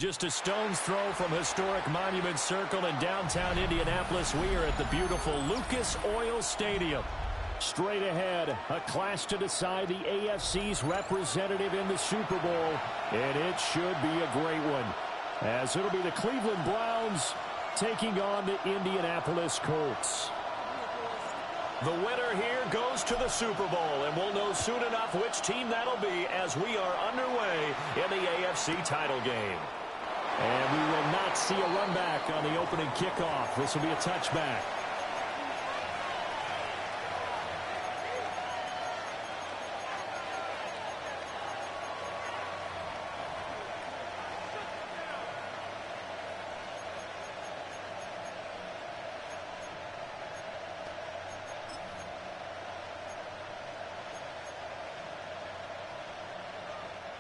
Just a stone's throw from historic Monument Circle in downtown Indianapolis. We are at the beautiful Lucas Oil Stadium. Straight ahead, a clash to decide the AFC's representative in the Super Bowl, and it should be a great one, as it'll be the Cleveland Browns taking on the Indianapolis Colts. The winner here goes to the Super Bowl, and we'll know soon enough which team that'll be as we are underway in the AFC title game. And we will not see a run back on the opening kickoff. This will be a touchback.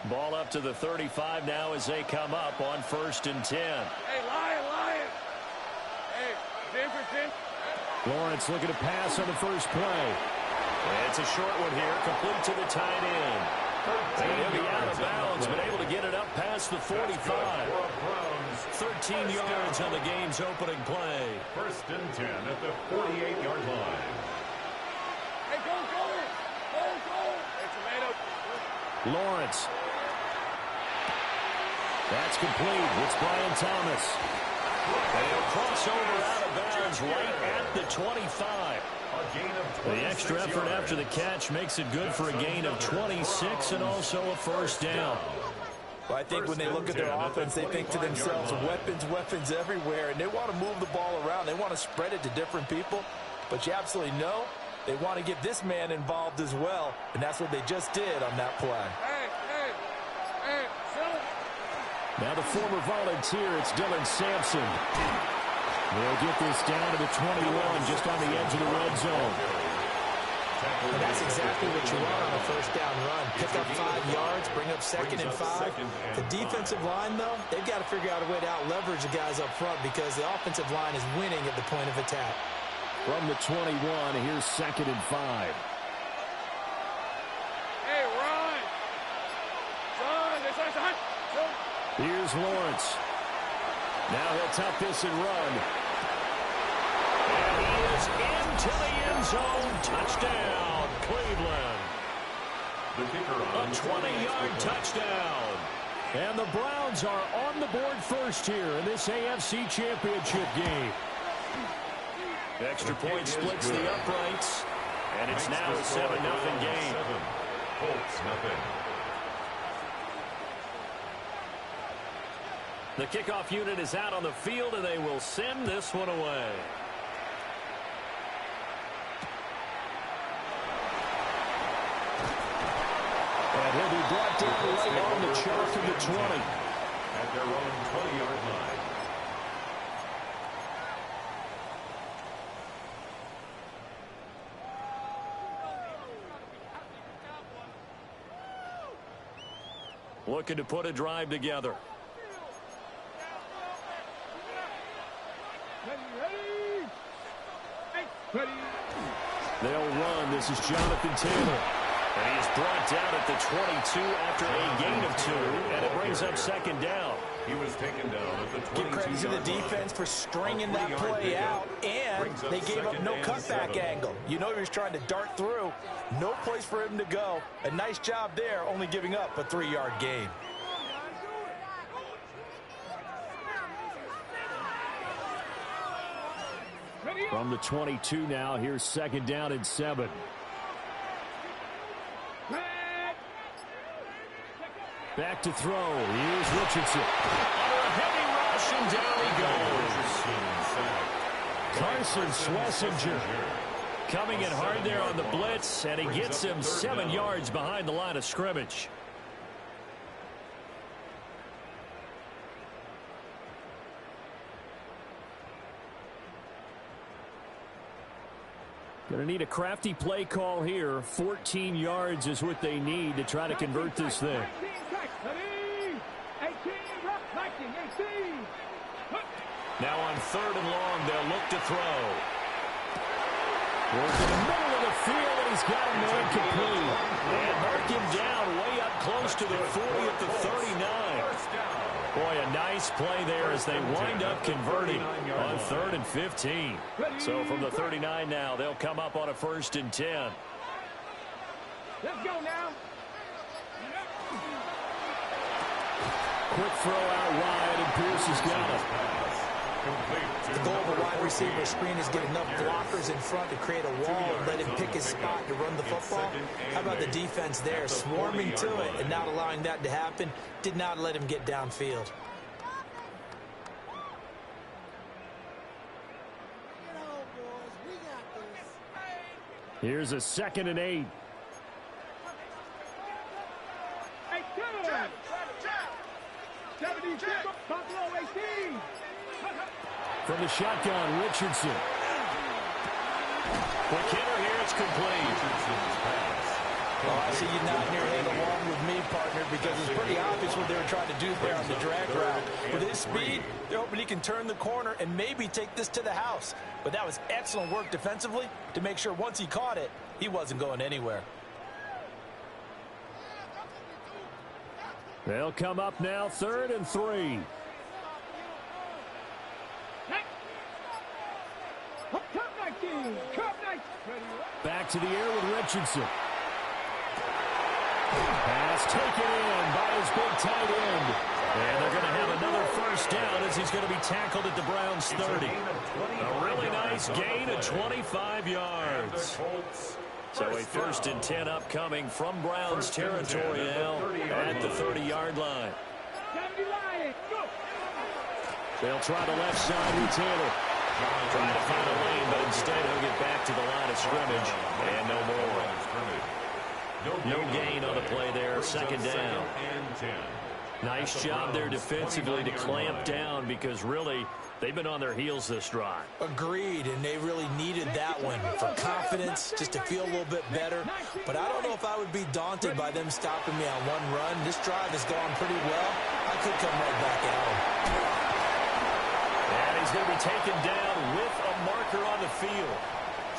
Ball up to the 35 now as they come up on 1st and 10. Hey, Lion. Hey, 10 for 10. Lawrence looking to pass on the first play. It's a short one here, complete to the tight end. And he'll be out of bounds, but able to get it up past the 45. 13 yards on the game's opening play. 1st and 10 at the 48-yard line. Hey, go. Hey, Tomato. Lawrence. That's complete. It's Brian Thomas. And he'll cross over out of bounds right at the 25. The extra effort after the catch makes it good for a gain of 26 and also a first down. Well, I think when they look at their offense, they think to themselves, weapons everywhere, and they want to move the ball around. They want to spread it to different people, but you absolutely know they want to get this man involved as well, and that's what they just did on that play. Hey, now the former Volunteer, it's Dylan Sampson. They'll get this down to the 21, just on the edge of the red zone. And that's exactly what you want on a first down run. Pick up 5 yards, bring up 2nd and 5. The defensive line, though, they've got to figure out a way to out-leverage the guys up front because the offensive line is winning at the point of attack. From the 21, here's 2nd and 5. Hey, run. Son. Here's Lawrence. Now he'll tuck this and run. And he is into the end zone. Touchdown, Cleveland. A 20-yard touchdown. And the Browns are on the board first here in this AFC Championship game. Extra point splits the uprights. And it's now a 7-0 game. Colts nothing. The kickoff unit is out on the field, and they will send this one away. And he'll be brought down right on the chalk of the 20. At their own 20-yard line. Looking to put a drive together. They'll run. This is Jonathan Taylor. And he's brought down at the 22 after a gain of 2. And it brings up 2nd down. He was taken down at the 22. Give credit to the defense for stringing that play out, and they gave up no cutback angle. You know he was trying to dart through. No place for him to go. A nice job there, only giving up a 3-yard gain. From the 22 now, here's 2nd down and 7. Back to throw. Here's Richardson. Under a heavy rush, and down he goes. Carson Schlesinger coming in hard there on the blitz, and he gets him 7 yards behind the line of scrimmage. Going to need a crafty play call here. 14 yards is what they need to try to convert this thing. Now on 3rd and long, they'll look to throw. Work in the middle of the field, and he's got a man complete. And mark him down way up close to the 40 at the 39. Boy, a nice play there as they wind up converting on 3rd and 15. So from the 39 now, they'll come up on a 1st and 10. Let's go now. Quick throw out wide, and Pierce has got it. The goal of a wide receiver screen is get enough blockers in front to create a wall and let him pick his spot to run the football. How about the defense there, swarming to it and not allowing that to happen? Did not let him get downfield. Here's a 2nd and 8. From the shotgun, Richardson. Quick hitter here, it's complete. Oh, I see you nodding your head along with me, partner, because it's pretty obvious what they were trying to do there on the drag route. With his speed, they're hoping he can turn the corner and maybe take this to the house. But that was excellent work defensively to make sure once he caught it, he wasn't going anywhere. They'll come up now 3rd and 3. Back to the air with Richardson. Pass taken in by his big tight end. And they're going to have another 1st down as he's going to be tackled at the Browns' 30. A really nice gain of 25 yards. So a 1st and 10 upcoming from Browns territory now at the 30-yard line. They'll try the left side with Taylor. Trying to find a lane, but instead he'll get back to the line of scrimmage. And no more. No gain on the play there. 2nd down. Nice job there defensively to clamp down because really they've been on their heels this drive. Agreed, and they really needed that one for confidence, just to feel a little bit better. But I don't know if I would be daunted by them stopping me on one run. This drive has gone pretty well. I could come right back at them. And he's going to be taken down with a marker on the field.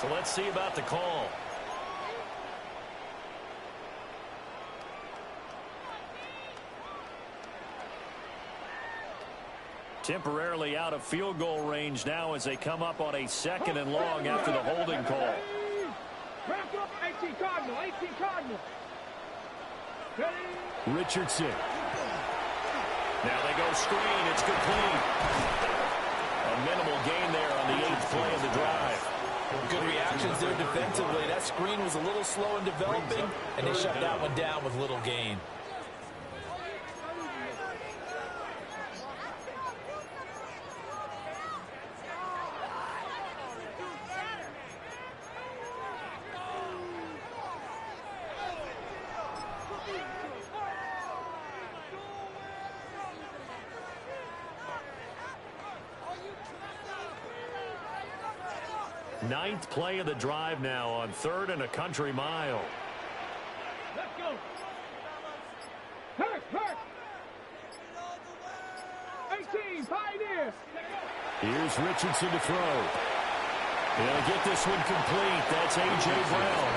So let's see about the call. Temporarily out of field goal range now as they come up on a 2nd and long after the holding call. 18 Cardinal, 18 Cardinal. Richardson. Now they go screen. It's complete. A minimal gain there on the 8th play of the drive. Good reactions there defensively. That screen was a little slow in developing, and they shut that one down with little gain. Ninth play of the drive now on 3rd and a country mile. Let's go. Hurt, hurt. 18, Pioneer. Here's Richardson to throw. He'll get this one complete. That's A.J. Brown.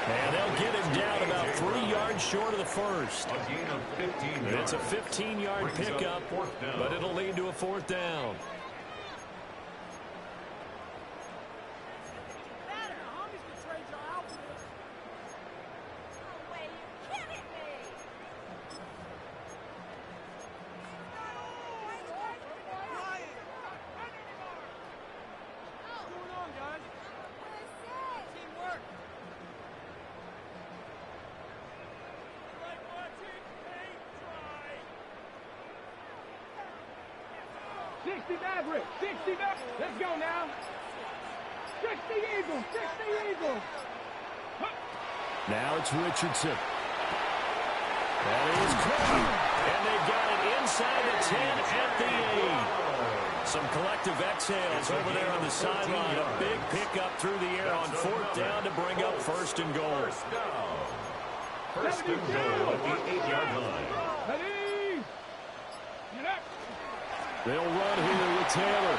And they'll get him down about 3 yards short of the 1st. A gain of 15 yards. It's a 15-yard pickup, but it'll lead to a 4th down. Let's go now. 60 Eagles, 60 Eagles. Now it's Richardson. That is clean. And they've got it inside the 10 at the 8. Some collective exhales over there on the sideline. A big pickup through the air on 4th down to bring up 1st and goal. First and goal at the 8-yard line. They'll run here with Taylor.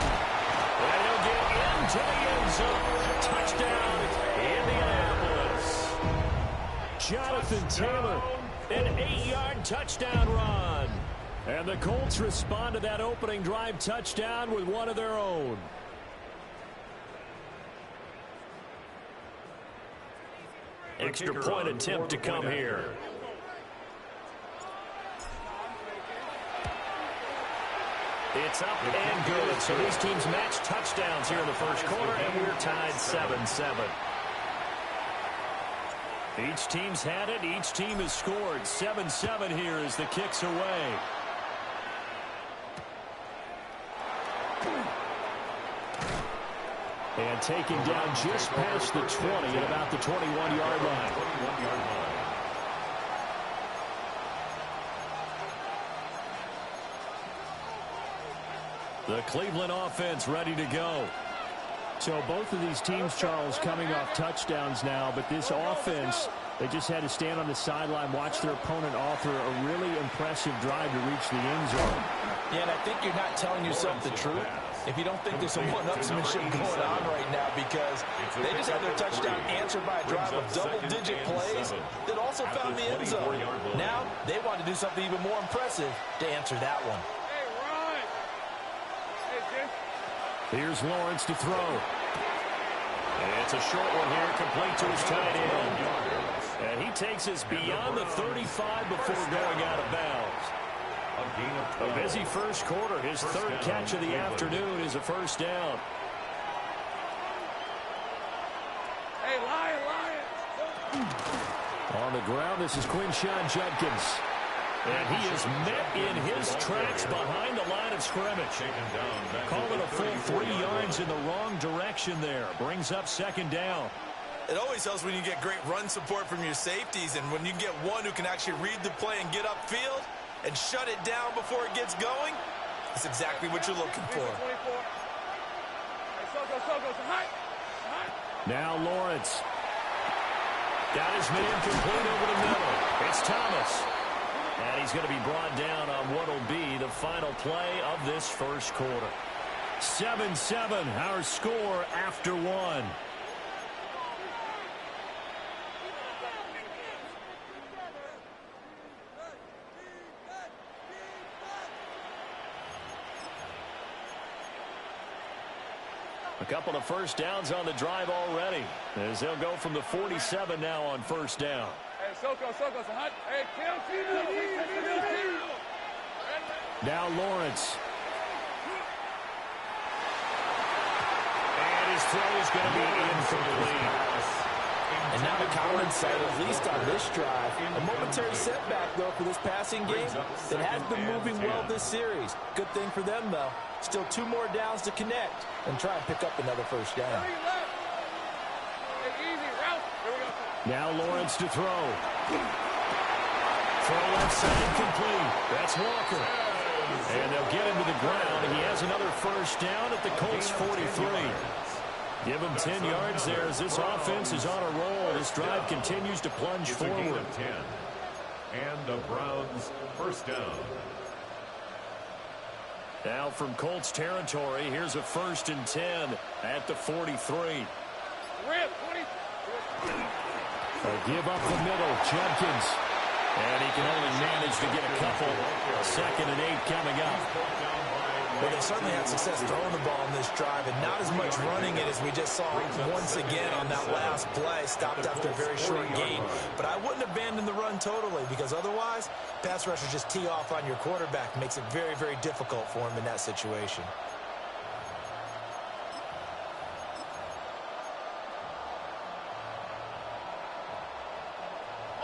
And he'll get into the end zone. Touchdown, Indianapolis. Jonathan Taylor, an 8-yard touchdown run. And the Colts respond to that opening drive touchdown with one of their own. Extra point attempt to come here. It's up and good. So these teams match touchdowns here in the first quarter, and we're tied 7-7. Each team's had it. Each team has scored. 7-7 here as the kick's away. And taken down just past the 20 at about the 21-yard line. The Cleveland offense ready to go. So both of these teams, Charles, coming off touchdowns now, but this offense, they just had to stand on the sideline, watch their opponent author a really impressive drive to reach the end zone. Yeah, and I think you're not telling yourself the truth if you don't think there's some one-upsmanship going on right now, because they just had their touchdown answered by a drive of double-digit plays that also found the end zone. Now they want to do something even more impressive to answer that one. Here's Lawrence to throw. It's a short one here, complete to his tight end. And he takes us beyond the 35 before going out of bounds. A busy first quarter. His third catch of the afternoon is a first down. Hey, Lion. On the ground, this is Quinshawn Judkins. And he is met in his tracks behind the line of scrimmage. Call it a full 3 yards in the wrong direction there. Brings up second down. It always helps when you get great run support from your safeties, and when you get one who can actually read the play and get upfield and shut it down before it gets going. That's exactly what you're looking for. Now Lawrence. Got his man complete over the middle. It's Thomas. And he's going to be brought down on what will be the final play of this first quarter. 7-7, our score after one. A couple of first downs on the drive already, as they'll go from the 47 now on first down. Now Lawrence. And his throw is going to be incomplete. And now the common sight, at least on this drive. A momentary setback, though, for this passing game that has been moving well this series. Good thing for them, though. Still 2 more downs to connect and try and pick up another first down. Now Lawrence to throw. Throw left side complete. That's Walker. And they'll get him to the ground. He has another first down at the Colts 43. Give him 10 yards there as this offense is on a roll. This drive continues to plunge forward. And the Browns first down. Now from Colts territory, here's a 1st and 10 at the 43. A give up the middle, Judkins. And he can only manage to get a couple. 2nd and 8 coming up. Well, they certainly had success throwing the ball in this drive, and not as much running it as we just saw once again on that last play. Stopped after a very short gain. But I wouldn't abandon the run totally, because otherwise, pass rushers just tee off on your quarterback. Makes it very, very difficult for him in that situation.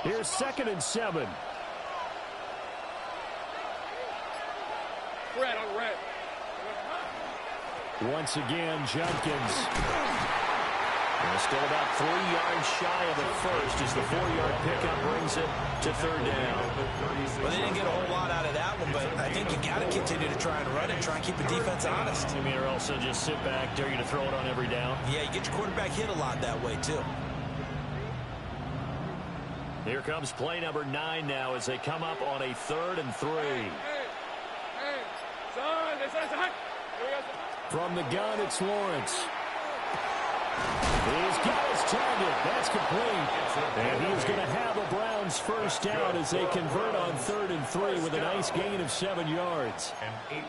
Here's 2nd and 7. Red on red. Once again, Judkins. And still about 3 yards shy of the first as the 4-yard pickup brings it to 3rd down. Well, they didn't get a whole lot out of that one, but I think you got to continue to try and run it, try and keep the defense honest. I mean, or also just sit back, dare you to throw it on every down. Yeah, you get your quarterback hit a lot that way, too. Here comes play number 9 now as they come up on a 3rd and 3. From the gun, it's Lawrence. He's got his target. That's complete. And he's going to have a Browns first down as they convert on 3rd and 3 with a nice gain of 7 yards. I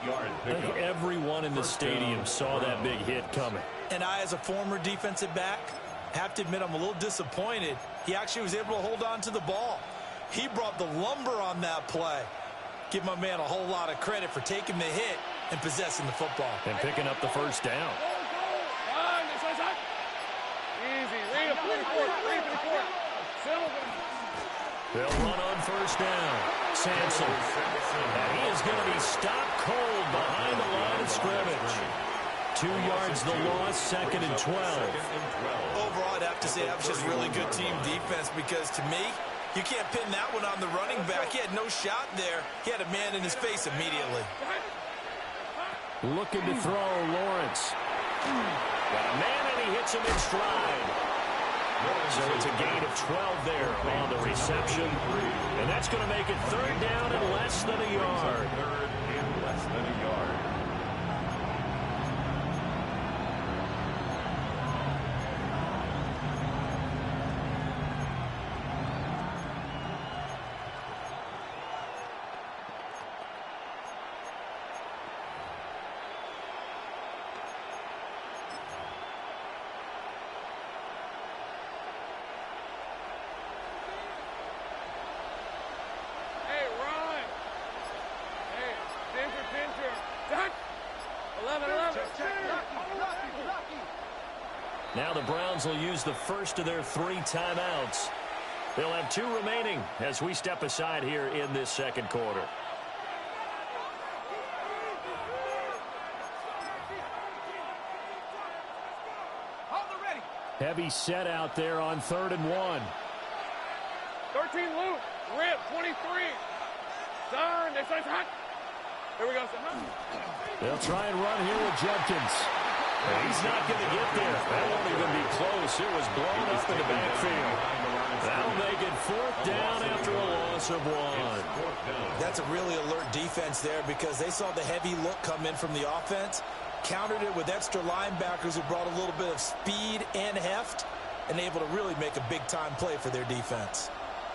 think everyone in the stadium saw that big hit coming. And I, as a former defensive back, have to admit I'm a little disappointed. He actually was able to hold on to the ball. He brought the lumber on that play. Give my man a whole lot of credit for taking the hit and possessing the football. And picking up the first down. They'll run on first down. Sampson. And he is going to be stopped cold behind the line of scrimmage. 2 yards the loss, 2nd and 12. Overall, I'd have to say that was just really good team defense because, to me, you can't pin that one on the running back. He had no shot there. He had a man in his face immediately. Looking to throw, Lawrence. Got a man, and he hits him in stride. So it's a gain of 12 there on the reception. And that's going to make it 3rd down and less than a yard. Now the Browns will use the first of their 3 timeouts. They'll have 2 remaining as we step aside here in this 2nd quarter. Heavy set out there on 3rd and 1. 13 loose. Rip, 23. Turn. They say hot. Here we go. They'll try and run here with Judkins. He's not going to get there. That won't even be close. It was blown up in the backfield. That'll make it 4th down after a loss of 1. That's a really alert defense there because they saw the heavy look come in from the offense, countered it with extra linebackers who brought a little bit of speed and heft, and able to really make a big-time play for their defense.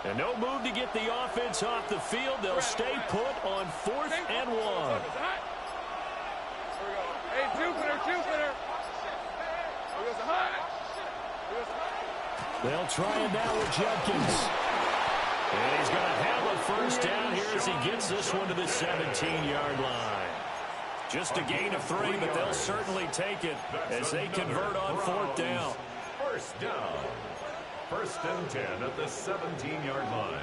And no move to get the offense off the field. They'll stay put on 4th and 1. Hey, Jupiter. They'll try it now with Judkins. And he's going to have a first down here as he gets this one to the 17-yard line. Just a gain of 3, but they'll certainly take it as they convert on 4th down. First down. 1st and 10 at the 17-yard line.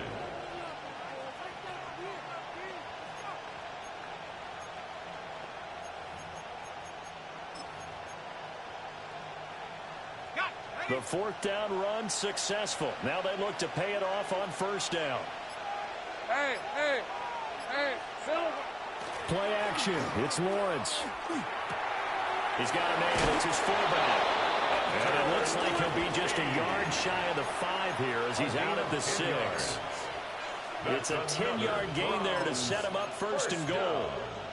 The 4th down run successful. Now they look to pay it off on 1st down. Hey, Silver. Play action. It's Lawrence. He's got a man. It's his fullback. And it looks like he'll be just a yard shy of the 5 here as he's out at the 6. It's a 10-yard gain there to set him up 1st and goal.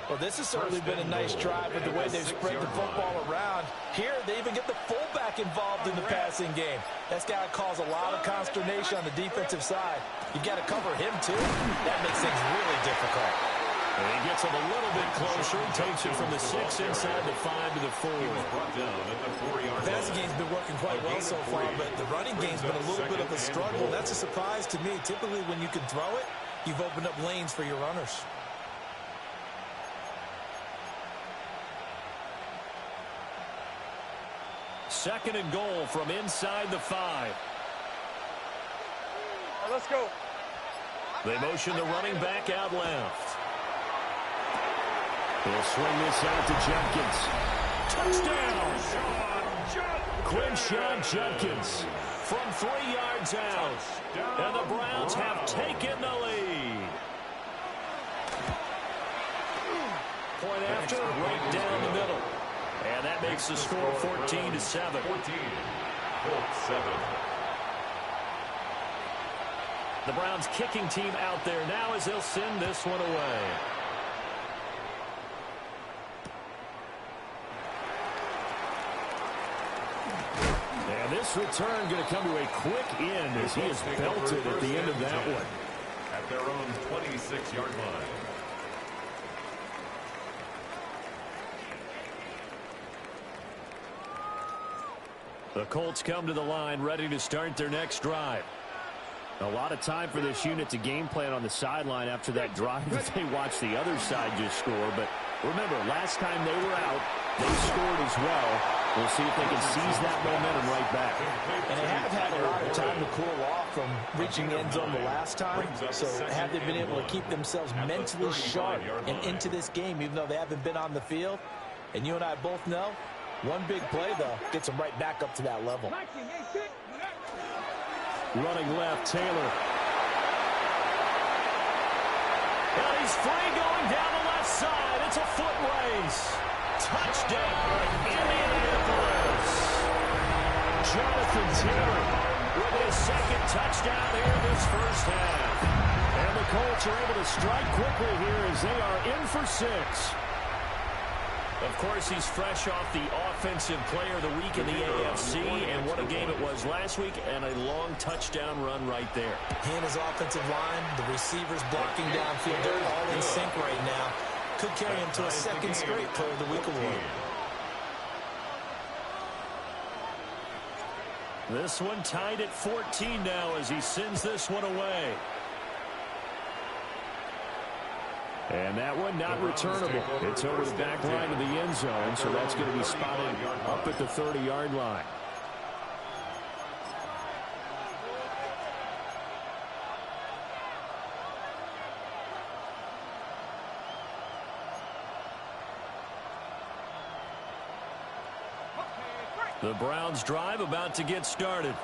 Well, this has certainly been a nice drive with the way they've spread the football around. Here, they even get the fullback involved in the passing game. That's got to cause a lot of consternation on the defensive side. You've got to cover him, too. That makes things really difficult. And he gets him a little bit closer. He takes it from the 6 inside the 5 to the 4. The passing game's been working quite well so far, but the running game's been a little bit of a struggle. That's a surprise to me. Typically, when you can throw it, you've opened up lanes for your runners. Second and goal from inside the 5. Let's go. They motion the running back out left. He'll swing this out to Judkins. Touchdown! Quinshawn Judkins from 3 yards out. And the Browns have taken the lead. Point after, right down the middle. And that makes the score 14-7. 14-7. The Browns kicking team out there now as they'll send this one away. This return going to come to a quick end as he is belted at the end of that one. At their own 26-yard line. The Colts come to the line ready to start their next drive. A lot of time for this unit to game plan on the sideline after that drive that they watched the other side just score. But remember, last time they were out, they scored as well. We'll see if they can seize that momentum right back. And they have had a lot of time to cool off from reaching the end zone the last time. So have they been able to keep themselves mentally sharp and into this game, even though they haven't been on the field? And you and I both know, one big play, though, gets them right back up to that level. Running left, Taylor. And he's free going down the left side. It's a foot race. Touchdown, Indianapolis. Jonathan Taylor with his second touchdown here in this first half. And the Colts are able to strike quickly here as they are in for 6. Of course, he's fresh off the Offensive Player of the Week in the AFC, and what a game it was last week, and a long touchdown run right there. He and his offensive line, the receivers blocking downfield, they're all in sync right now. Could carry him to a second straight Player of the Week award. This one tied at 14 now as he sends this one away. And that one not returnable. It's over the back line of the end zone, so that's going to be spotted up at the 30-yard line. The Browns drive about to get started.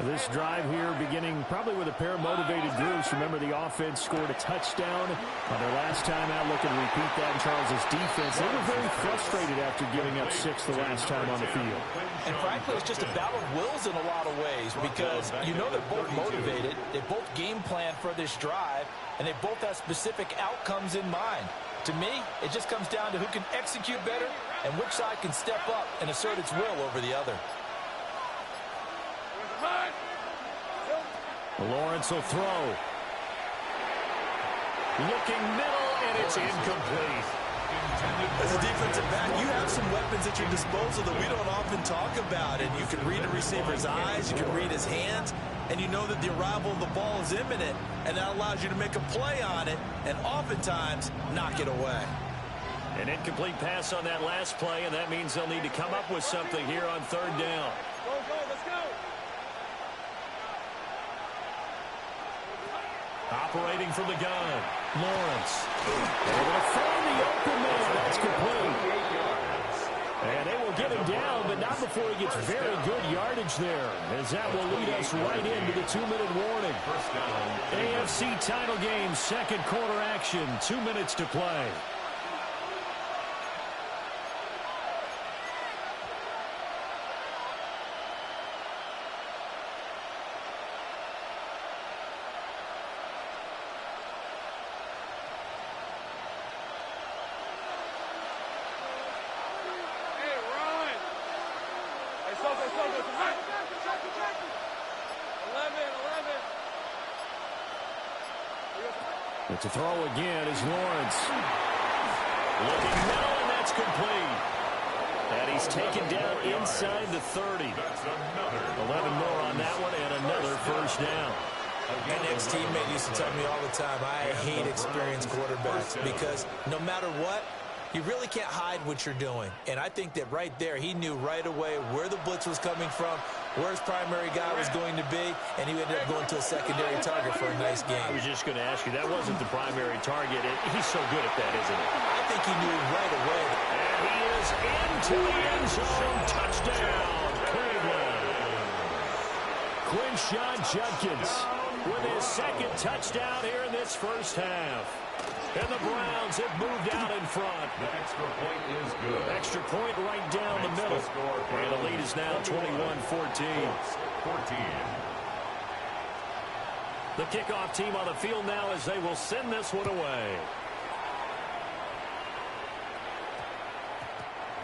This drive here beginning probably with a pair of motivated groups. Remember, the offense scored a touchdown on their last time out. Looking to repeat that in Charles's defense. They were very frustrated after giving up 6 the last time on the field. And frankly, it's just a battle of wills in a lot of ways because you know they're both motivated. They both game plan for this drive, and they both have specific outcomes in mind. To me, it just comes down to who can execute better and which side can step up and assert its will over the other. Lawrence will throw. Looking middle, and it's incomplete. As a defensive back, you have some weapons at your disposal that we don't often talk about. And you can read a receiver's eyes, you can read his hands, and you know that the arrival of the ball is imminent, and that allows you to make a play on it and oftentimes knock it away. An incomplete pass on that last play, and that means they'll need to come up with something here on 3rd down. Go, let's go. Operating from the gun, Lawrence. Able to find the open man. That's complete. And they will get him down, but not before he gets very good yardage there, as that will lead us right into the 2-minute warning. AFC title game, 2nd quarter action, 2 minutes to play. But to throw again is Lawrence. Looking middle, and that's complete. And he's taken down inside the 30. 11 more on that one, and another first down. An ex-teammate used to tell me all the time, I hate experienced quarterbacks because no matter what, you really can't hide what you're doing. And I think that right there, he knew right away where the blitz was coming from, where his primary guy was going to be, and he ended up going to a secondary target for a nice game. I was just going to ask you, that wasn't the primary target. He's so good at that, isn't he? I think he knew right away. And he is into the end zone. Touchdown, Cleveland. Quinshon Judkins with his 2nd touchdown here in this first half. And the Browns have moved out in front. The extra point is good. Extra point right down the middle. And the lead is now 21-14. The kickoff team on the field now as they will send this one away.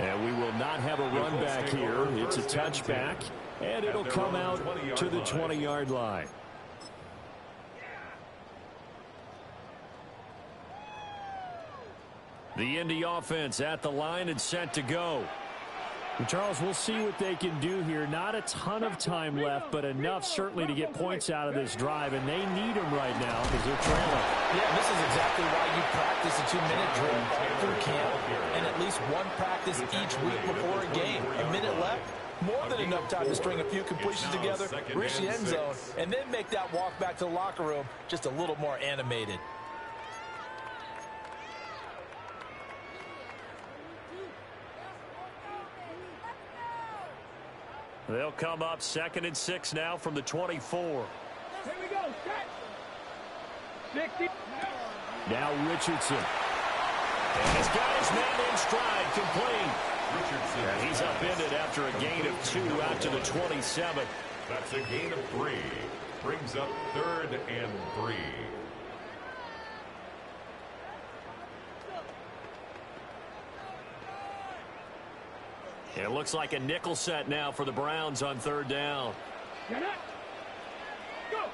And we will not have a run back here. It's a touchback. And it'll come out to the 20-yard line. The Indy offense at the line and set to go. And Charles, we'll see what they can do here. Not a ton of time left, but enough certainly to get points out of this drive, and they need them right now because they're trailing. Yeah, this is exactly why you practice a 2-minute drill all through camp and at least one practice each week before a game. A minute left, more than enough time to string a few completions together, reach the end zone, and then make that walk back to the locker room just a little more animated. They'll come up 2nd and 6 now from the 24. Here we go, set. 60. Now Richardson. And he's got his man in stride, complete. Richardson. And he's upended after a gain of 2 out to the 27. That's a gain of 3. Brings up 3rd and 3. It looks like a nickel set now for the Browns on 3rd down. Get it. Go.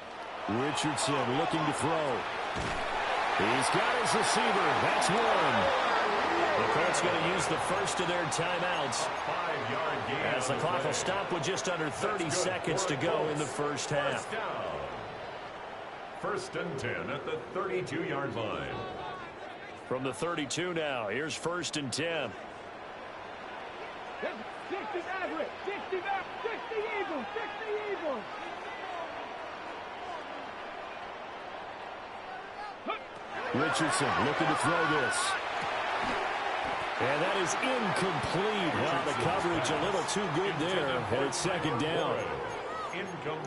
Richardson looking to throw. He's got his receiver. That's one. The Colts going to use the first of their timeouts 5-yard gain as the clock will stop with just under 30 seconds to go in the first half. 1st and 10 at the 32-yard line. From the 32 now, here's 1st and 10. 60 Maverick, 60 Maverick, 60 Eagles, 60 Eagles. Richardson looking to throw this. And that is incomplete. Well, the coverage a little too good there. And it's 2nd down.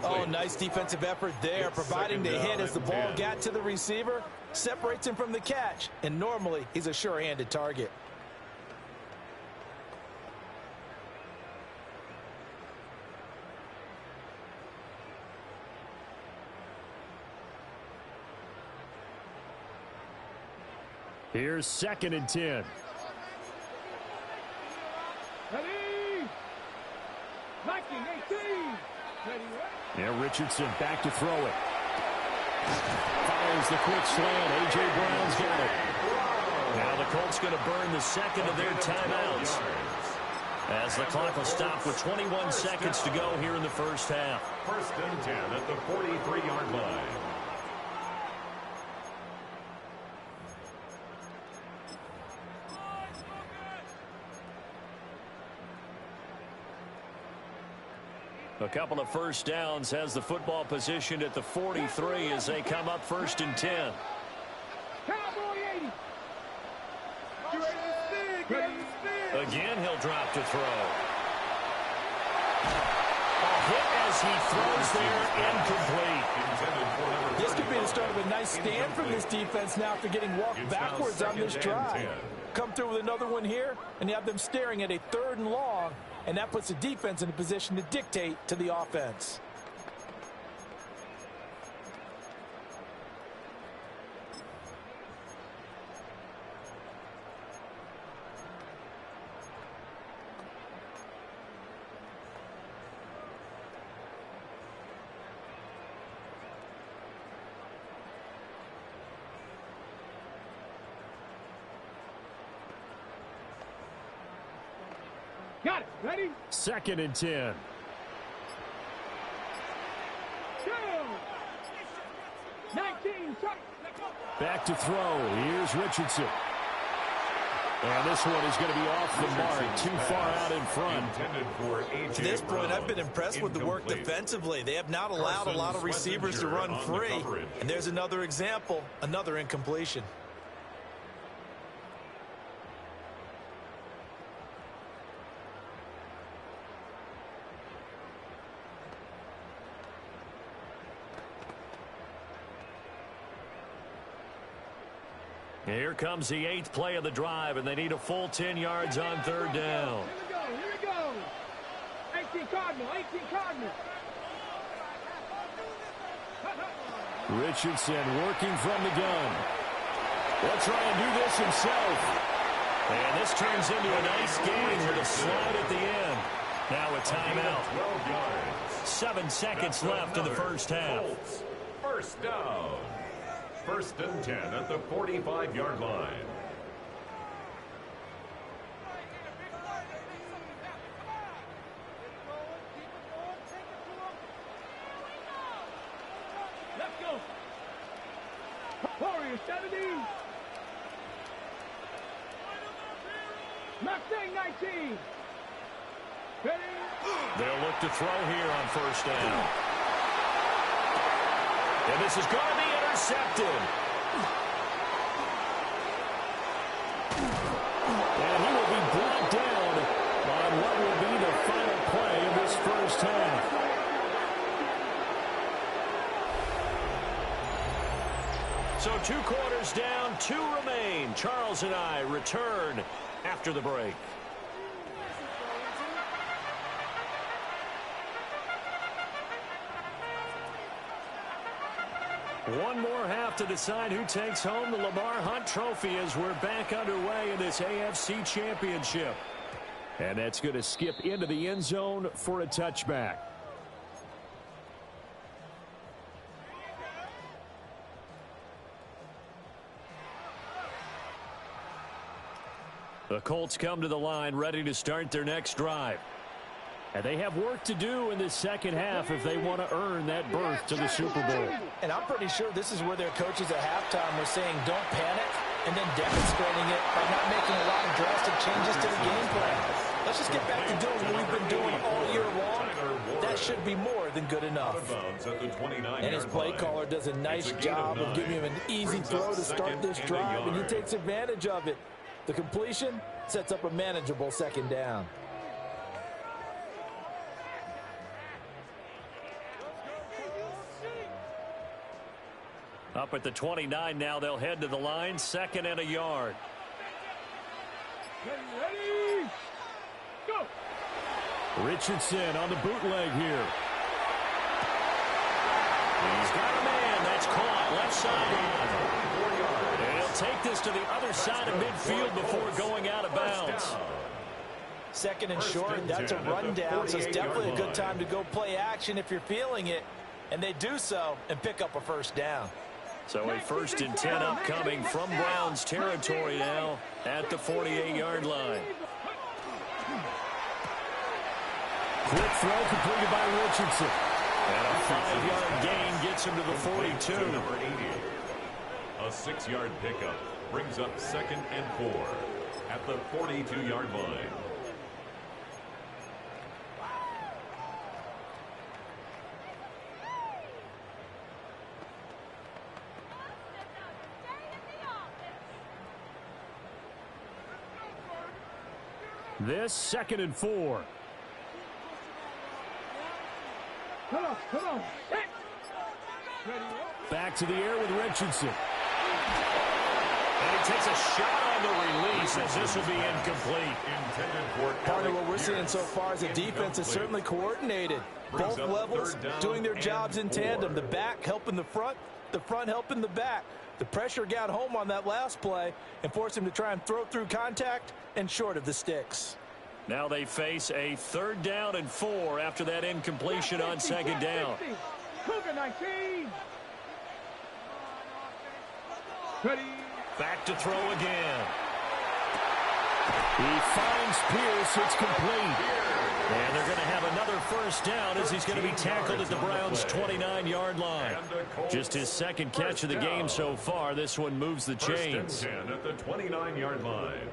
Oh, nice defensive effort there, providing the hit as the ball got to the receiver, separates him from the catch, and normally he's a sure-handed target. Here's 2nd and 10. Ready. 19, 18. Ready, Now Richardson back to throw it. Follows the quick slant. A.J. Brown's got it. Now the Colts going to burn the 2nd of their timeouts as the clock will stop with 21 seconds to go here in the first half. 1st and 10 at the 43-yard line. A couple of first downs, has the football positioned at the 43 as they come up 1st and 10. Cowboy 80. You ready to spin? Ready to spin? Again, he'll drop to throw. A hit as he throws there, incomplete. This could be the start of a nice stand from this defense now after getting walked backwards on this drive. Come through with another one here, and you have them staring at a 3rd and long, and that puts the defense in a position to dictate to the offense. Got it. Ready? 2nd and 10. Go. 19. Back to throw. Here's Richardson. And this one is going to be off the mark, too far out in front. To this point, I've been impressed with the work defensively. They have not allowed a lot of receivers to run free. And there's another example, another incompletion. Here comes the 8th play of the drive, and they need a full 10 yards on 3rd down. Here we go. 18 Cardinal, 18 Cardinal. Richardson working from the gun. He'll try and do this himself. And this turns into a nice game with a slide at the end. Now a timeout. 12 yards. 7 seconds left in the first half. Colts. First down. First and 10 at the 45-yard line. Let's go. Warriors 70. Mustang 19. Ready? They'll look to throw here on first down. And this is going to be intercepted. And he will be brought down on what will be the final play of this first half. So 2 quarters down, 2 remain. Charles and I return after the break. One more half to decide who takes home the Lamar Hunt Trophy as we're back underway in this AFC Championship. And that's going to skip into the end zone for a touchback. The Colts come to the line ready to start their next drive. And they have work to do in the second half if they want to earn that berth to the Super Bowl. And I'm pretty sure this is where their coaches at halftime were saying don't panic, and then demonstrating it by not making a lot of drastic changes to the game plan. Let's just get back to doing what we've been doing all year long. That should be more than good enough. And his play caller does a nice job of giving him an easy throw to start this drive, and he takes advantage of it. The completion sets up a manageable second down. Up at the 29 now, they'll head to the line, 2nd and a yard. Ready? Go. Richardson on the bootleg here. He's got a man. That's caught. Left sideline. And he'll take this to the other side of midfield before going out of bounds. 2nd and short. That's a rundown, so it's definitely a good time to go play action if you're feeling it. And they do so and pick up a first down. So a 1st and 10 upcoming from Browns territory now at the 48-yard line. Quick throw completed by Richardson. And a 5-yard gain gets him to the 42. Number 80. A 6-yard pickup brings up 2nd and 4 at the 42-yard line. This 2nd and 4. Come on. Back to the air with Richardson. And he takes a shot on the release as this will be incomplete. Part of what we're seeing so far is the defense is certainly coordinated. Both levels doing their jobs in tandem. The back helping the front helping the back. The pressure got home on that last play and forced him to try and throw through contact and short of the sticks. Now they face a 3rd down and 4 after that incompletion on 2nd down. Cougar 19. Ready? Back to throw again. He finds Pierce. It's complete. And they're going to have another 1st down as he's going to be tackled at the Browns' 29-yard line. Just his 2nd catch of the game so far. This one moves the chains. 1st and 10 at the 29-yard line.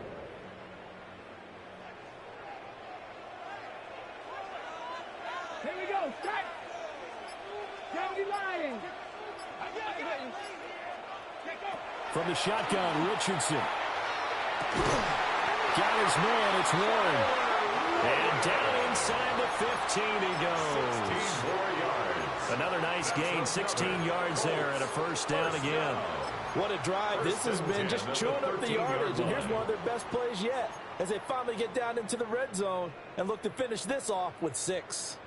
Here we go. Strike. County line. From the shotgun, Richardson. Got his man. It's Warren. And down inside the 15 he goes. 16 more yards. Another nice gain, 16 yards there and a 1st down again. What a drive this has been, just chewing up the yardage. And here's one of their best plays yet as they finally get down into the red zone and look to finish this off with 6.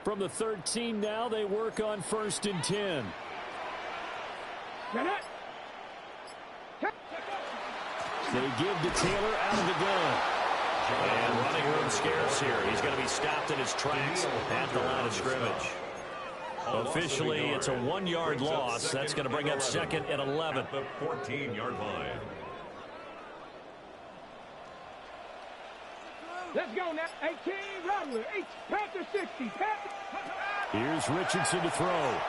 From the 13 now, they work on 1st and 10. They give to Taylor out of the gun. And running room scarce here. He's going to be stopped in his tracks at the line of scrimmage. Officially, it's a 1-yard loss. That's going to bring up second and 11. At the 14-yard line. Let's go now. 18, Rattler. Panther 60. Here's Richardson to throw.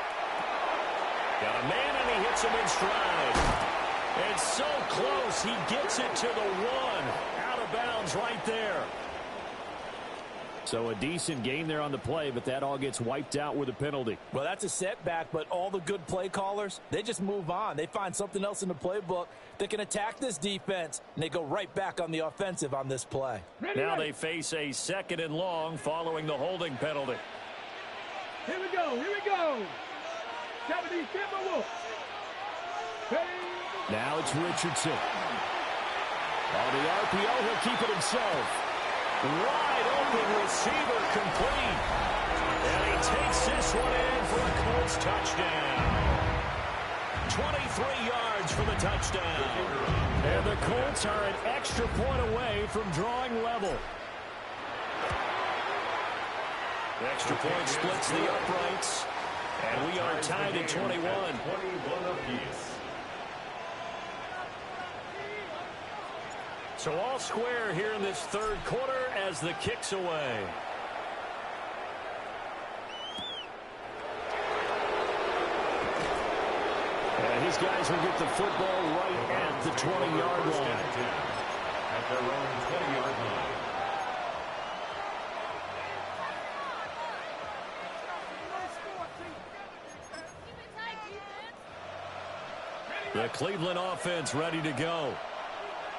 Got a man, and he hits him in stride. It's so close. He gets it to the 1. Out of bounds right there. So a decent gain there on the play, but that all gets wiped out with a penalty. Well, that's a setback, but all the good play callers, they just move on. They find something else in the playbook that can attack this defense, and they go right back on the offensive on this play. Now they face a 2nd and long following the holding penalty. Here we go. Here we go. Now it's Richardson. On the RPO, he'll keep it himself. Wide open receiver complete. And he takes this one in for a Colts touchdown. 23 yards for the touchdown. And the Colts are an extra point away from drawing level. The extra point splits the uprights. And we are tied at 21. 21 apiece. So all square here in this third quarter as the kick's away. And his guys will get the football right at the 20-yard line. At their own 20-yard line. The Cleveland offense ready to go.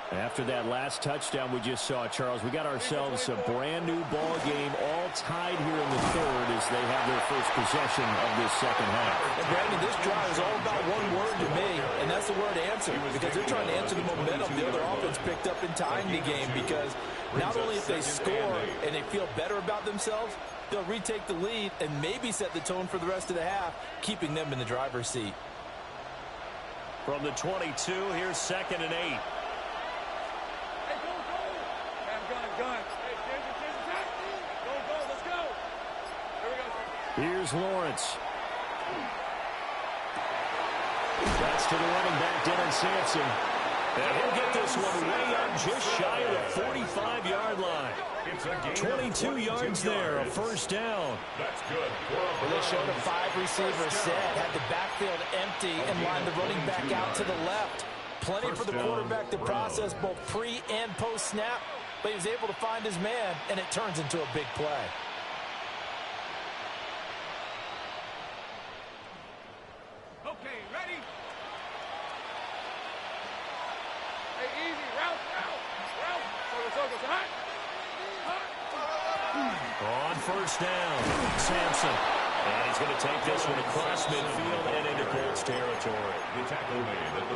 After that last touchdown we just saw, Charles, we got ourselves a brand-new ball game, all tied here in the third as they have their first possession of this second half. And Brandon, this drive is all about one word to me, and that's the word answer, because they're trying to answer the momentum the other offense picked up in tying the game, because not only if they score and they feel better about themselves, they'll retake the lead and maybe set the tone for the rest of the half, keeping them in the driver's seat. From the 22, here's 2nd and 8. Here's Lawrence. That's to the running back, Dylan Sampson. And he'll get this one way up just shy of the 45-yard line. 22 yards there, a first down. That's good. Well, they showed a 5-receiver set, had the backfield empty, and lined the running back out to the left. Plenty for the quarterback to process both pre- and post-snap, but he was able to find his man, and it turns into a big play. Okay, ready? Hey, easy. Route. Circle. Hot. On first down, Sampson. And he's going to take this one across midfield and into Colts territory.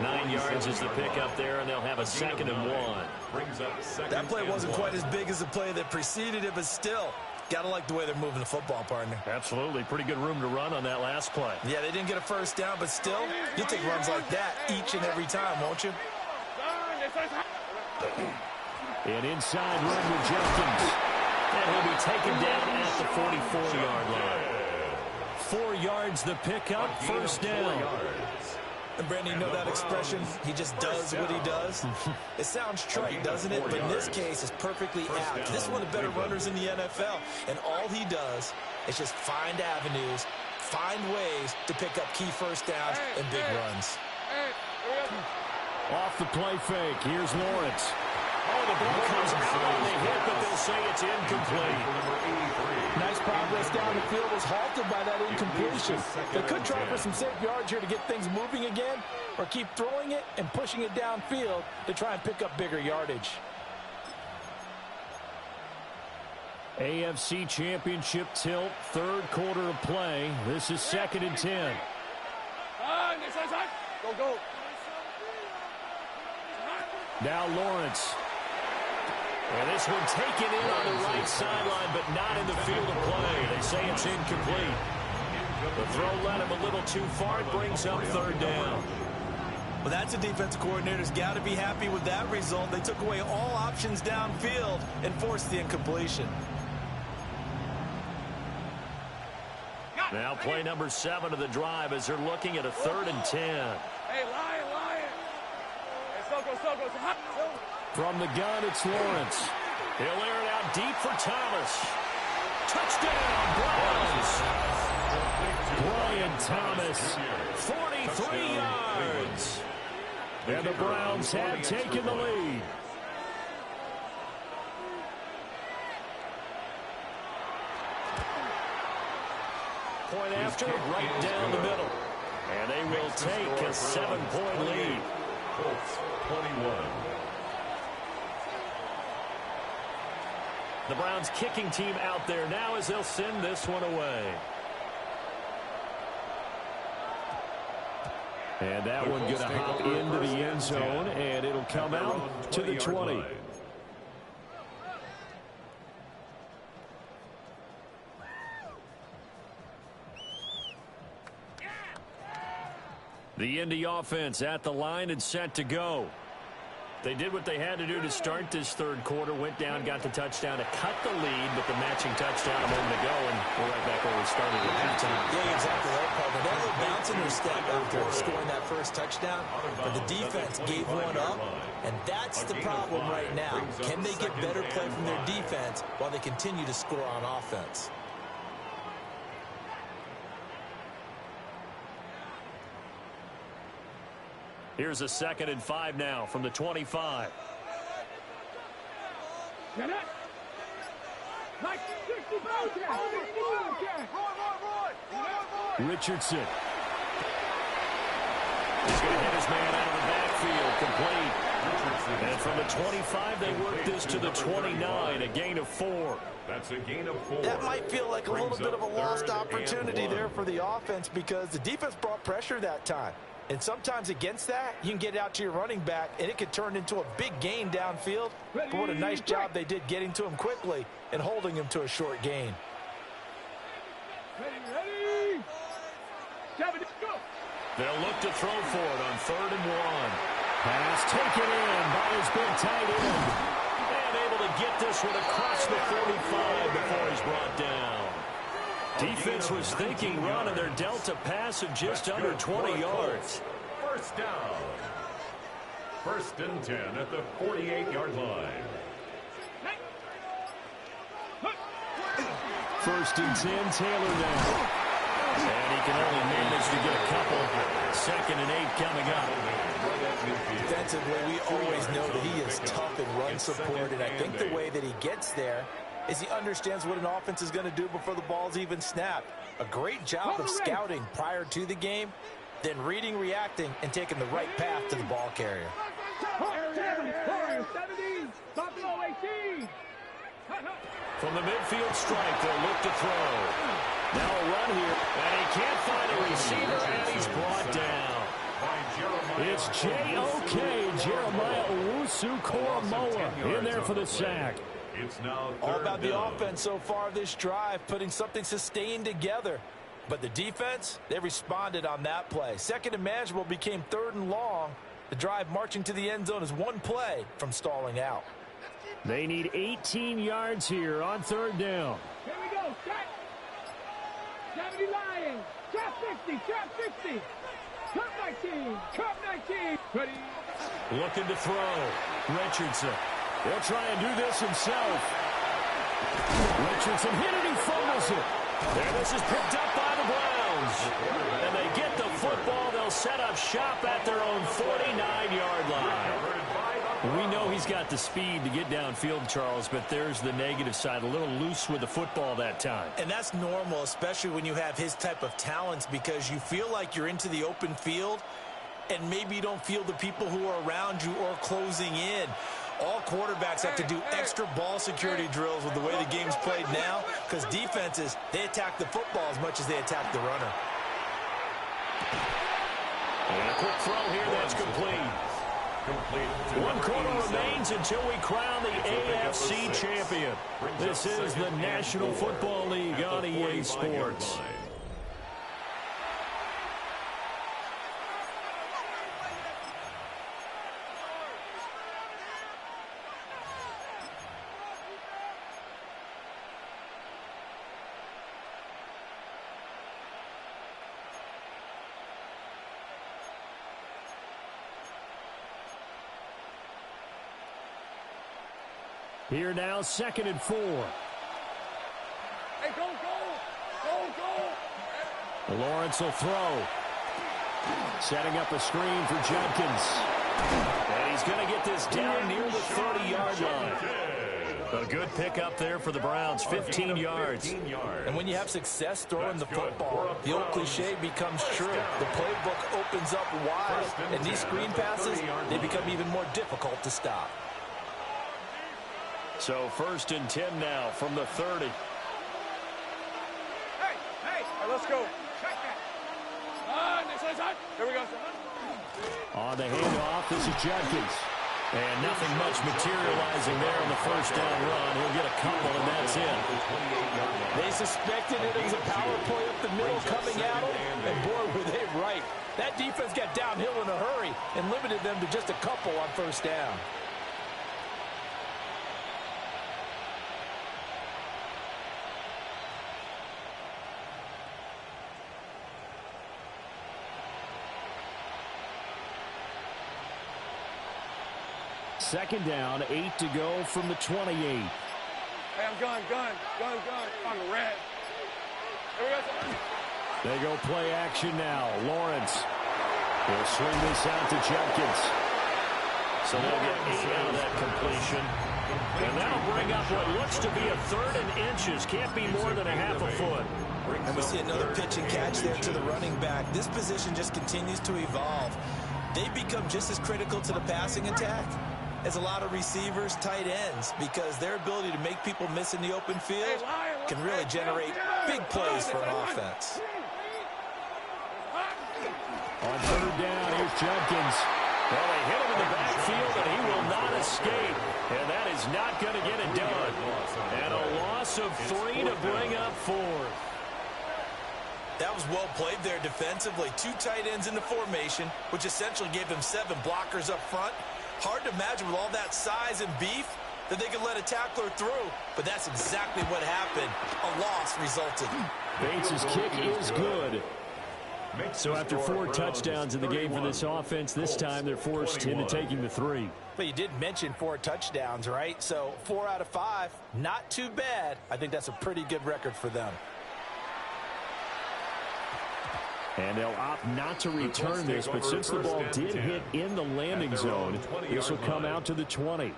9 yards is the pickup there, and they'll have a 2nd and 1. That play wasn't quite as big as the play that preceded it, but still, got to like the way they're moving the football, partner. Absolutely. Pretty good room to run on that last play. Yeah, they didn't get a first down, but still, you'll take runs like that each and every time, won't you? And inside run with Jenkins. And he'll be taken down at the 44-yard line. 4 yards the pickup, first down. And Brandon, you know that expression, he just does what he does? It sounds trite, doesn't it? But in this case, it's perfectly apt. This is one of the better runners in the NFL. And all he does is just find avenues, find ways to pick up key first downs and big runs. Off the play fake, here's Lawrence. Oh, the ball comes out on the hit, but they'll say it's incomplete. Nice progress down the field was halted by that incompletion. They could try for some safe yards here to get things moving again, or keep throwing it and pushing it downfield to try and pick up bigger yardage. AFC Championship tilt, third quarter of play. This is 2nd and 10. Go. Now Lawrence. And this one taken in on the right sideline, but not in the field of play. They say it's incomplete. The throw led him a little too far. It brings up 3rd down. Well, that's a defensive coordinator's got to be happy with that result. They took away all options downfield and forced the incompletion. Now play number 7 of the drive as they're looking at a 3rd and 10. Hey, Lion. Hey, Soko. From the gun, it's Lawrence. He'll air it out deep for Thomas. Touchdown, Browns. Brian Thomas, 43 yards. And the Browns have taken the lead. Point after, right down the middle. And they will take a 7-point lead. Colts 21. The Browns kicking team out there now as they'll send this one away. And that one going to hop into the end zone, and it'll come out to the 20. The Indy offense at the line and set to go. They did what they had to do to start this 3rd quarter, went down, got the touchdown to cut the lead, but the matching touchdown a moment ago, and we're right back where we started at halftime. Yeah, exactly right, Paul. They got a little bounce in their step after scoring that first touchdown, but the defense gave one up, and that's the problem right now. Can they get better play from their defense while they continue to score on offense? Here's a 2nd and 5 now from the 25. Richardson. He's going to hit his man out of the backfield, complete. And from the 25, they work this to the 29, a gain of 4. That's a gain of 4. That might feel like a little bit of a lost opportunity there for the offense because the defense brought pressure that time. And sometimes against that, you can get out to your running back, and it could turn into a big gain downfield. But what a nice job they did getting to him quickly and holding him to a short gain. Ready. They'll look to throw for it on 3rd and 1. Pass taken in by his big tight end. And able to get this one across the 45 before he's brought down. Defense was thinking run, and they're dealt a pass of just under 20 yards. First down. 1st and 10 at the 48-yard line. 1st and 10, Taylor now. And he can only manage to get a couple. 2nd and 8 coming up. Defensively, we always know that he is tough in run support, and I think the way that he gets there is he understands what an offense is going to do before the ball's even snapped. A great job of scouting prior to the game, then reading, reacting, and taking the right path to the ball carrier. 17, Buffalo 18. From the midfield stripe, they'll look to throw. Now a run here, and he can't find a receiver, and he's brought down. It's J.O.K. Jeremiah Owusu-Koramoah in there for the sack. It's now all about the offense so far this drive, putting something sustained together. But the defense, they responded on that play. 2nd and manageable became 3rd and long. The drive marching to the end zone is one play from stalling out. They need 18 yards here on 3rd down. Here we go. Set. 70 Lions. Trap 60. Trap 60. Trap 19. Trap 19. Ready. Looking to throw. Richardson. He'll try and do this himself. Richardson hit it. He fumbles it. There, this is picked up by the Browns. And they get the football. They'll set up shop at their own 49-yard line. We know he's got the speed to get downfield, Charles, but there's the negative side. A little loose with the football that time. And that's normal, especially when you have his type of talents, because you feel like you're into the open field, and maybe you don't feel the people who are around you or closing in. All quarterbacks have to do extra ball security drills with the way the game's played now, because defenses, they attack the football as much as they attack the runner. And a quick throw here that's complete. One quarter remains until we crown the AFC champion. This is the National Football League on EA Sports. Here now, 2nd and 4. Hey, go, go! Go, go! Lawrence will throw. Setting up a screen for Judkins. And he's going to get this down near the 30-yard line. A good pickup there for the Browns, 15 yards. And when you have success throwing the football, the old cliche becomes true. The playbook opens up wide, and these screen passes, they become even more difficult to stop. So 1st and 10 now from the 30. Hey, hey! All right, let's go. Check that. Next side. Here we go. On the handoff, this is Judkins. And nothing much materializing there on the 1st down run. He'll get a couple, and that's it. They suspected it was a power play up the middle coming at them, and boy, were they right. That defense got downhill in a hurry and limited them to just a couple on 1st down. Second down, 8 to go from the 28. Hey, I'm gun. On the red. Here we go. They go play action now. Lawrence will swing this out to Judkins. So they'll get 8 out of that completion. And that'll bring up what looks to be a 3rd and inches. Can't be more than a half a foot. And we see another pitch and catch there to the running back. This position just continues to evolve. They become just as critical to the passing attack as a lot of receivers, tight ends, because their ability to make people miss in the open field can really generate big plays for an offense. On 3rd down, here's Judkins. Well, they hit him in the backfield, and he will not escape. And that is not going to get it done. And a loss of 3 to bring up 4th. That was well played there defensively. 2 tight ends in the formation, which essentially gave them 7 blockers up front. Hard to imagine with all that size and beef that they could let a tackler through, but that's exactly what happened. A loss resulted. Bates' kick is good. So after 4 touchdowns in the game for this offense, this time they're forced into taking the 3. But you did mention 4 touchdowns, right? So 4 out of 5, not too bad. I think that's a pretty good record for them. And they'll opt not to return this, but since the ball did hit in the landing zone, this will come out to the 20.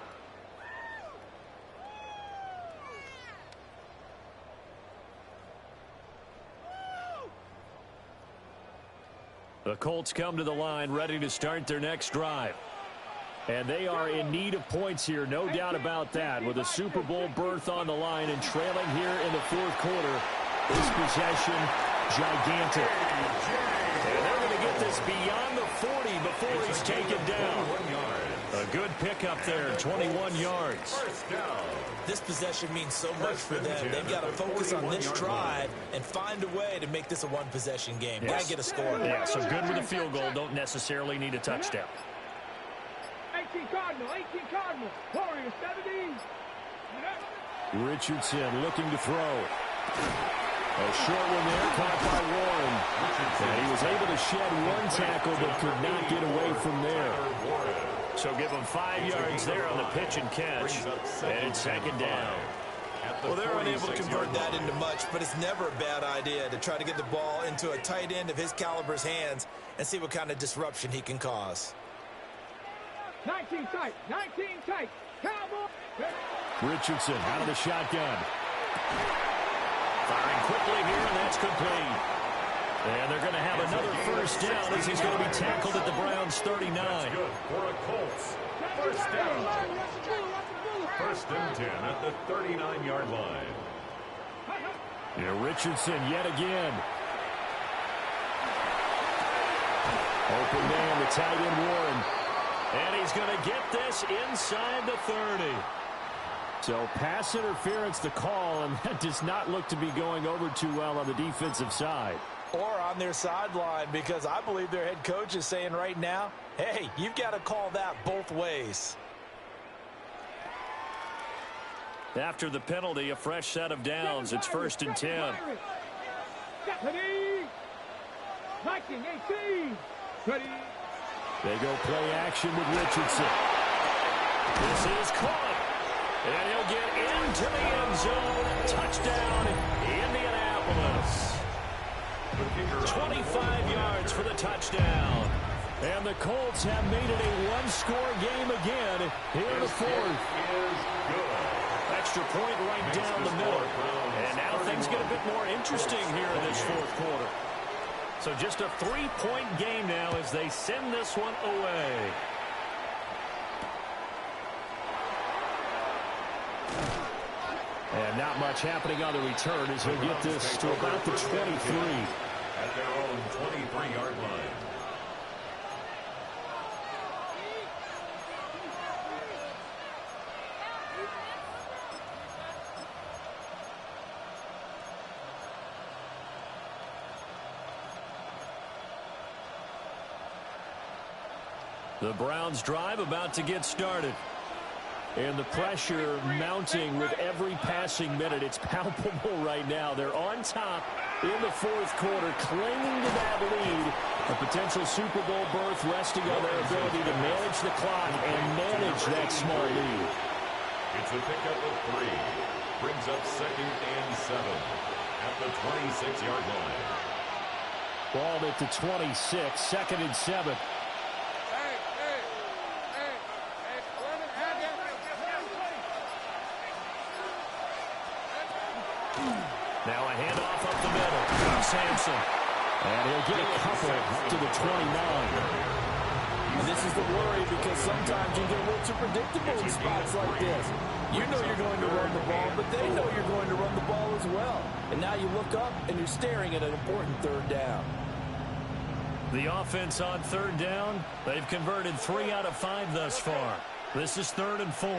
The Colts come to the line ready to start their next drive. And they are in need of points here, no doubt about that, with a Super Bowl berth on the line and trailing here in the 4th quarter. This possession, gigantic. And they're going to get this beyond the 40 before he's taken down. A good pickup there, 21 yards. This possession means so much for them. They've got to focus on this drive and find a way to make this a one-possession game. Got to get a score. Yeah, so good with a field goal. Don't necessarily need a touchdown. 18 Cardinal. Warriors 70. Richardson looking to throw. A short one there, caught by Warren. And he was able to shed 1 tackle, but could not get away from there. So give him 5 yards there on the pitch and catch. And it's 2nd down. Well, they're unable to convert that into much, but it's never a bad idea to try to get the ball into a tight end of his caliber's hands and see what kind of disruption he can cause. 19 tight. Cowboy. Richardson out of the shotgun. Firing quickly here, and that's complete. And they're going to have another 1st down as he's going to be tackled at the Browns' 39. That's good for a Colts. 1st down. 1st and 10 at the 39-yard line. Yeah, Richardson yet again. Open man, the tight end Warren. And he's going to get this inside the 30. So pass interference the call, and that does not look to be going over too well on the defensive side. Or on their sideline, because I believe their head coach is saying right now, hey, you've got to call that both ways. After the penalty, a fresh set of downs. It's 1st and 10. Viking 18. Ready. They go play action with Richardson. This is caught. And he'll get into the end zone. Touchdown, Indianapolis. 25 yards for the touchdown. And the Colts have made it a one-score game again here in the fourth. Extra point right down the middle. And now things get a bit more interesting here in this fourth quarter. So just a three-point game now as they send this one away. And not much happening on the return as he'll get this to about the 23. At their own 23-yard line. The Browns drive about to get started. And the pressure mounting with every passing minute. It's palpable right now. They're on top in the fourth quarter, clinging to that lead. A potential Super Bowl berth resting on their ability to manage the clock and manage that small lead. It's a pickup of 3. Brings up 2nd and 7 at the 26-yard line. Ball at the 26, 2nd and 7. Now a handoff up the middle. Sampson. And he'll get a couple up to the 29. And this is the worry because sometimes you get a little too predictable in spots like this. You know you're going to run the ball, but they know you're going to run the ball as well. And now you look up and you're staring at an important third down. The offense on third down, they've converted 3 out of 5 thus far. This is 3rd and 4.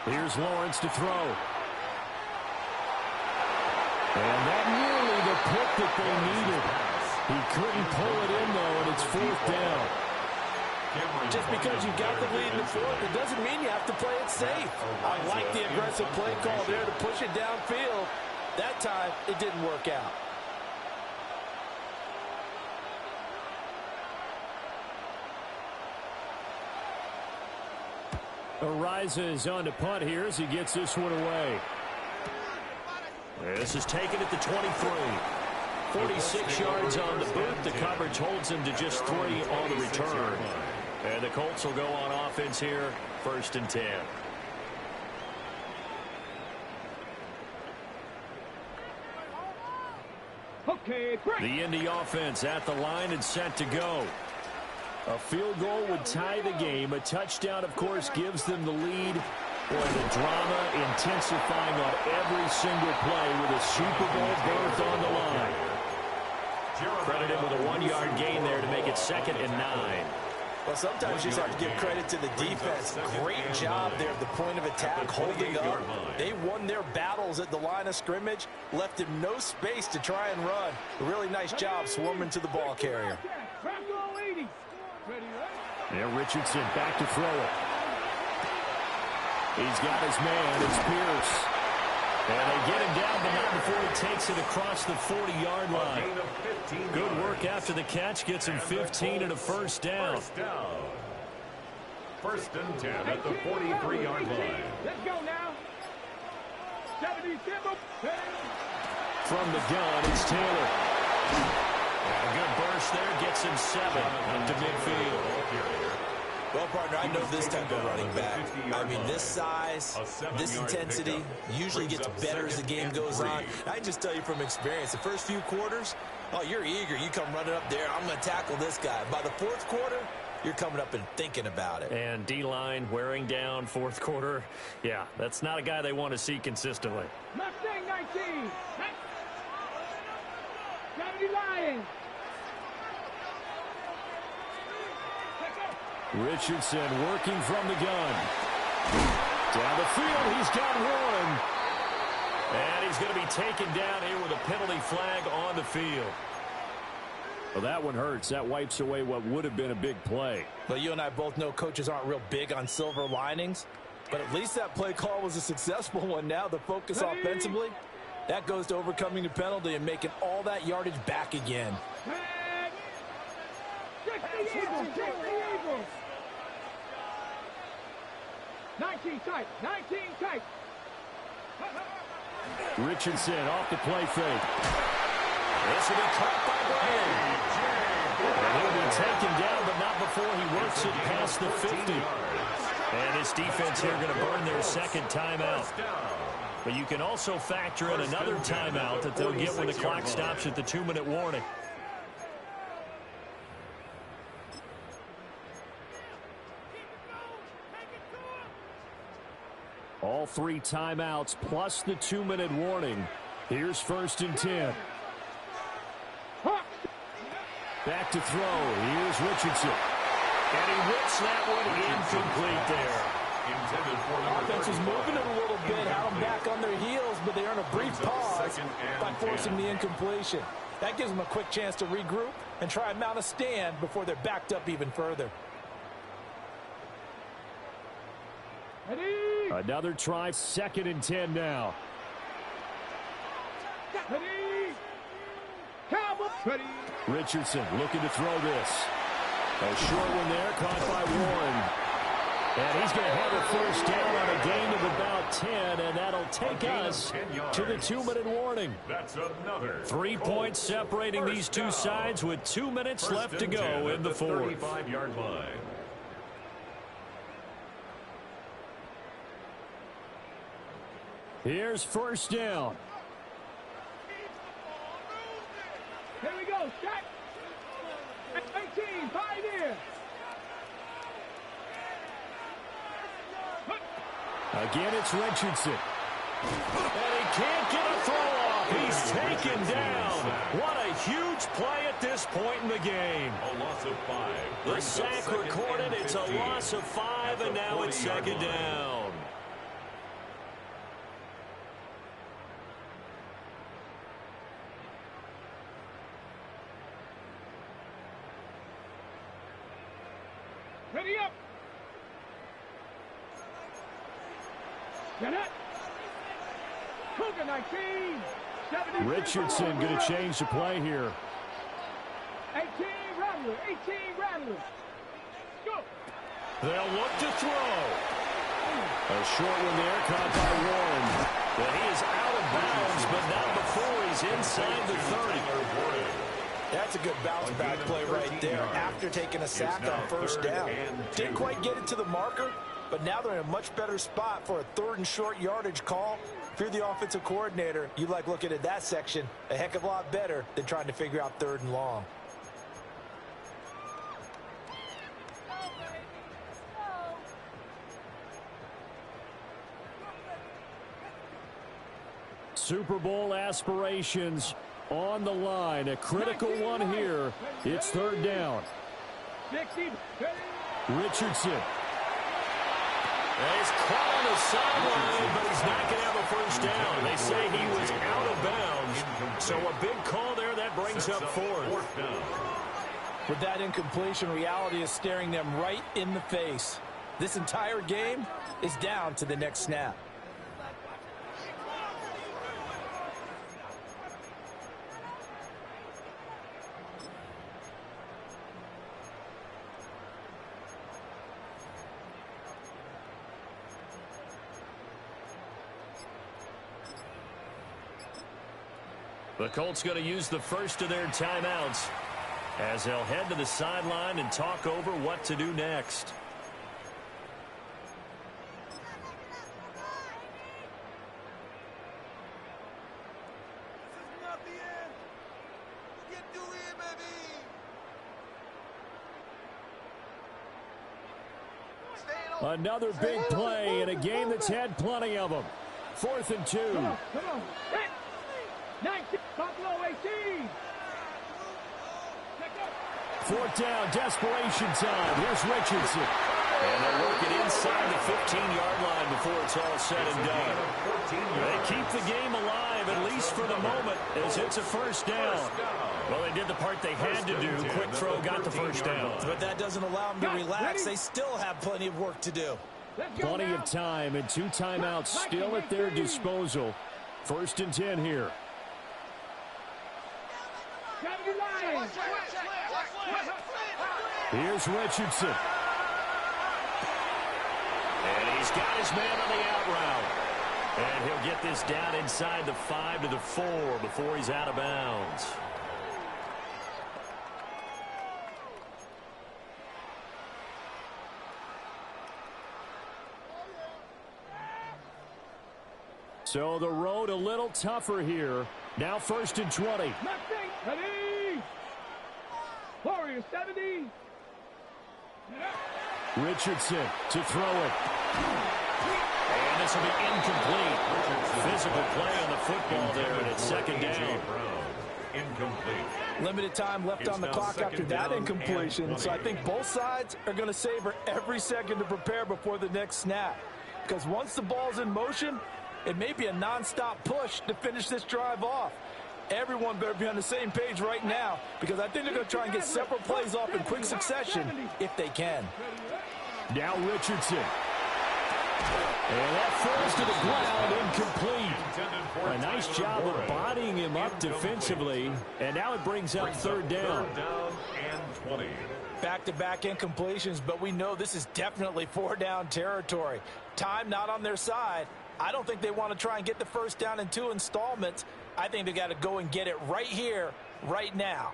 Here's Lawrence to throw. And that nearly the pick that they needed. He couldn't pull it in, though, and it's 4th down. Just because you got the lead in the fourth, it doesn't mean you have to play it safe. I like the aggressive play call there to push it downfield. That time, it didn't work out. Ariza is on to punt here as he gets this one away. This is taken at the 23. 46 yards on the boot. The coverage holds him to just 3 on the return. And the Colts will go on offense here, 1st and 10. The Indy offense at the line and set to go. A field goal would tie the game. A touchdown, of course, gives them the lead. Boy, the drama intensifying on every single play with a Super Bowl berth on the line. Credited with a 1-yard gain there to make it 2nd and 9. Well, sometimes you just have to give credit to the defense. Great job there at the point of attack, holding up. They won their battles at the line of scrimmage, left him no space to try and run. A really nice job swarming to the ball carrier. Yeah, Richardson back to throw it. He's got his man. It's Pierce. And they get him down, but not before he takes it across the 40-yard line. Good work after the catch. Gets him 15 and a 1st down. 1st and 10 at the 43-yard line. Let's go now. From the gun, it's Taylor. And a good burst there. Gets him 7 up to midfield. Well, partner, I know this type of running back. I mean, this size, this intensity usually gets better as the game goes on. I can just tell you from experience, the first few quarters, oh, you're eager. You come running up there, I'm going to tackle this guy. By the 4th quarter, you're coming up and thinking about it. And D-line wearing down 4th quarter. Yeah, that's not a guy they want to see consistently. Mustang 19. 70 Lions. Richardson working from the gun. Down the field, he's got one. And he's going to be taken down here with a penalty flag on the field. Well, that one hurts. That wipes away what would have been a big play. Well, you and I both know coaches aren't real big on silver linings, but at least that play call was a successful one. Now the focus offensively, that goes to overcoming the penalty and making all that yardage back again. 19 tight. 19 tight. Richardson off the play fake. This will be caught by Bryant. And he'll be taken down, but not before he works it past the 50. And his defense here going to burn their second timeout. But you can also factor in another timeout that they'll get when the clock stops at the 2-minute warning. All 3 timeouts plus the 2-minute warning. Here's 1st and 10. Back to throw. Here's Richardson. And he whips that one incomplete there. Offense was moving it a little bit, had them back on their heels, but they earn a brief pause by forcing the incompletion. That gives them a quick chance to regroup and try and mount a stand before they're backed up even further. Another try, 2nd and 10 now. Richardson looking to throw this. A short one there, caught by Warren. And he's going to have a first down on a gain of about 10, and that'll take us to the 2-minute warning. That's another 3 points separating these two sides with 2 minutes left to go in the 4th. 35-yard line. Here's 1st down. Here we go. Shot. 18. 5 here. Again, it's Richardson. And he can't get a throw off. He's taken down. What a huge play at this point in the game. A loss of 5. The sack recorded. It's a loss of 5, and now it's 2nd down. Ready up. Get it. Cougar 19. Richardson going to change the play here. 18 Rattler. 18 Rattler. Go. They'll look to throw. A short one there, caught by Warren. But he is out of bounds, but not before he's inside the 30. That's a good bounce back play right there after taking a sack on 1st down. Didn't quite get it to the marker, but now they're in a much better spot for a 3rd and short yardage call. If you're the offensive coordinator, you like looking at that section a heck of a lot better than trying to figure out 3rd and long. Super Bowl aspirations on the line. A critical one here. It's 3rd down. 60. Richardson. And he's caught on the sideline, but he's not going to have a first down. They say he was out of bounds. So a big call there. That brings up 4th. With that incompletion, reality is staring them right in the face. This entire game is down to the next snap. The Colts going to use the first of their timeouts as they'll head to the sideline and talk over what to do next. Another big play in a game that's had plenty of them. 4th and 2. Come on. 19. Buffalo 18. 4th down, desperation time. Here's Richardson. And they'll work it inside the 15-yard line before it's all said and done. They keep the game alive, at least for the moment, as it's a first down. Well, they did the part they had to do. Quick throw, got the first down. But that doesn't allow them to relax. They still have plenty of work to do. Plenty of time and 2 timeouts still at their disposal. 1st and 10 here. Here's Richardson. And he's He's got his man on the out route. And he'll get this down inside the 5 to the 4 before he's out of bounds. So the road a little tougher here. Now 1st and 20. Nothing. Ready. Warriors 70. Richardson to throw it. And this will be incomplete. Physical play on the football there, and it's 2nd down. Incomplete. Limited time left on the clock after that incompletion, so I think both sides are going to savor every second to prepare before the next snap. Because once the ball's in motion, it may be a nonstop push to finish this drive off. Everyone better be on the same page right now, because I think they're going to try and get several plays off in quick succession if they can. Now Richardson. And that falls to the ground, incomplete. A nice job of bodying him up defensively. And now it brings up 3rd down. 3rd down and 20. Back-to-back incompletions, but we know this is definitely 4-down territory. Time not on their side. I don't think they want to try and get the 1st down in 2 installments. I think they got to go and get it right here, right now.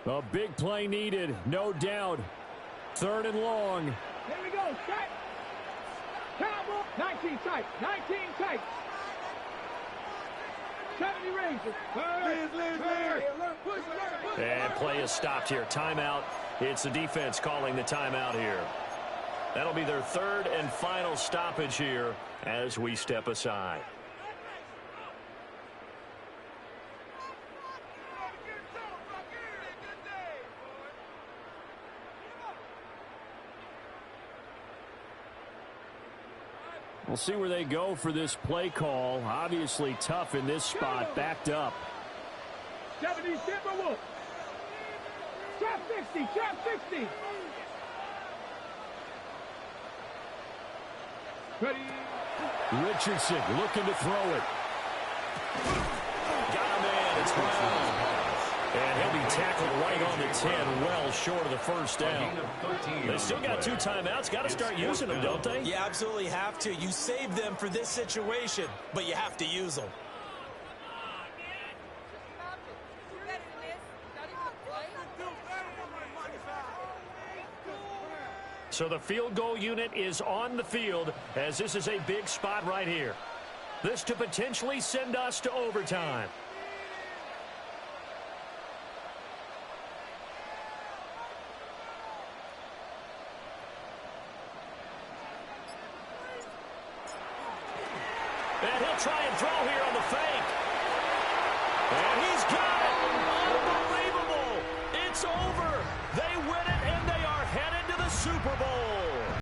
A big play needed, no doubt. 3rd and long. Here we go. Set. Cowboy. 19 tight. 19 tight. 70 raises. And play is stopped here. Timeout. It's the defense calling the timeout here. That'll be their 3rd and final stoppage here as we step aside. We'll see where they go for this play call. Obviously tough in this spot, backed up. 70 Timberwolves. Trap 60. Trap 60. Ready. Richardson looking to throw it. Got him in. It's Brown. And he'll be tackled right on the 10, well short of the 1st down. They still got 2 timeouts. Got to start using them, don't they? You absolutely have to. You save them for this situation, but you have to use them. So the field goal unit is on the field as this is a big spot right here. This to potentially send us to overtime. And he'll try and throw here on the fake. And he's got it. Unbelievable. It's over. They win it, and they are headed to the Super Bowl.